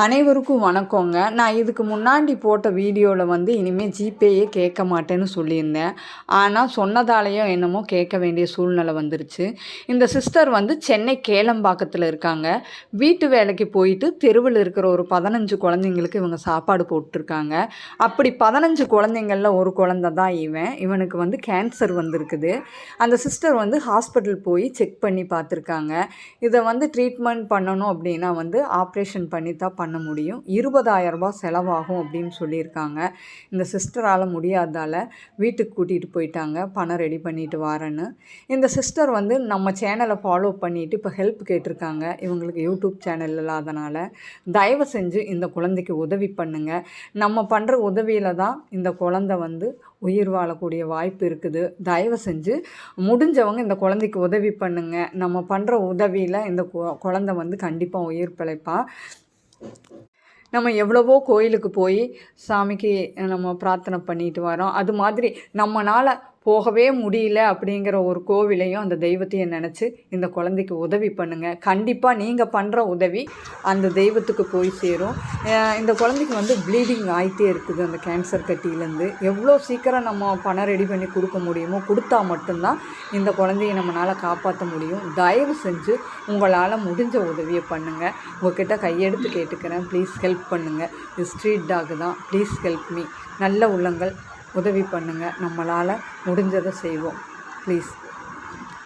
அனைவருக்கும் வணக்கங்க. நான் இதுக்கு முன்னாடி போட்ட வீடியோவில் இனிமேல் ஜிபேயே கேட்க மாட்டேன்னு சொல்லியிருந்தேன். ஆனால் சொன்னதாலேயும் என்னமோ கேட்க வேண்டிய சூழ்நிலை வந்துருச்சு. இந்த சிஸ்டர் சென்னை கேளம்பாக்கத்தில் இருக்காங்க. வீட்டு வேலைக்கு போயிட்டு தெருவில் இருக்கிற ஒரு 15 குழந்தைங்களுக்கு இவங்க சாப்பாடு போட்டிருக்காங்க. அப்படி 15 குழந்தைங்களில் ஒரு குழந்தை தான் இவனுக்கு கேன்சர் வந்திருக்குது. அந்த சிஸ்டர் ஹாஸ்பிட்டல் போய் செக் பண்ணி பார்த்துருக்காங்க. இதை ட்ரீட்மெண்ட் பண்ணணும் அப்படின்னா ஆப்ரேஷன் பண்ணி தான் பண்ண முடியும். 20,000 ரூபாய் செலவாகும் அப்படின்னு சொல்லியிருக்காங்க. இந்த சிஸ்டரால் முடியாதால் வீட்டுக்கு கூட்டிகிட்டு போயிட்டாங்க, பணம் ரெடி பண்ணிட்டு வரேன்னு. இந்த சிஸ்டர் நம்ம சேனலை ஃபாலோ பண்ணிவிட்டு இப்போ ஹெல்ப் கேட்டிருக்காங்க. இவங்களுக்கு யூடியூப் சேனல் இல்லாதனால தயவு செஞ்சு இந்த குழந்தைக்கு உதவி பண்ணுங்கள். நம்ம பண்ணுற உதவியில் தான் இந்த குழந்தை உயிர் வாழக்கூடிய வாய்ப்பு இருக்குது. தயவு செஞ்சு முடிஞ்சவங்க இந்த குழந்தைக்கு உதவி பண்ணுங்கள். நம்ம பண்ணுற உதவியில் இந்த குழந்தை கண்டிப்பாக உயிர் பிழைப்பான். நம்ம எவ்வளவோ கோயிலுக்கு போய் சாமிக்கு நம்ம பிரார்த்தனை பண்ணிட்டு வரோம். அது மாதிரி நம்மளால் போகவே முடியல அப்படிங்கிற ஒரு கோவிலையும் அந்த தெய்வத்தையும் நினச்சி இந்த குழந்தைக்கு உதவி பண்ணுங்கள். கண்டிப்பாக நீங்கள் பண்ணுற உதவி அந்த தெய்வத்துக்கு போய் சேரும். இந்த குழந்தைக்கு ப்ளீடிங் ஆகிட்டே இருக்குது அந்த கேன்சர் கட்டியிலேருந்து. எவ்வளோ சீக்கிரம் நம்ம பணம் ரெடி பண்ணி கொடுக்க முடியுமோ கொடுத்தா மட்டும்தான் இந்த குழந்தையை நம்மளால் காப்பாற்ற முடியும். தயவு செஞ்சு உங்களால் முடிஞ்ச உதவியை பண்ணுங்கள். உங்கள்கிட்ட கையெடுத்து கேட்டுக்கிறேன், ப்ளீஸ் ஹெல்ப் பண்ணுங்கள். இது ஸ்ட்ரீட் டாக் தான், ப்ளீஸ் ஹெல்ப் மீ. நல்ல உள்ளங்கள் உதவி பண்ணுங்கள். நம்மளால் முடிஞ்சதை செய்வோம், ப்ளீஸ்.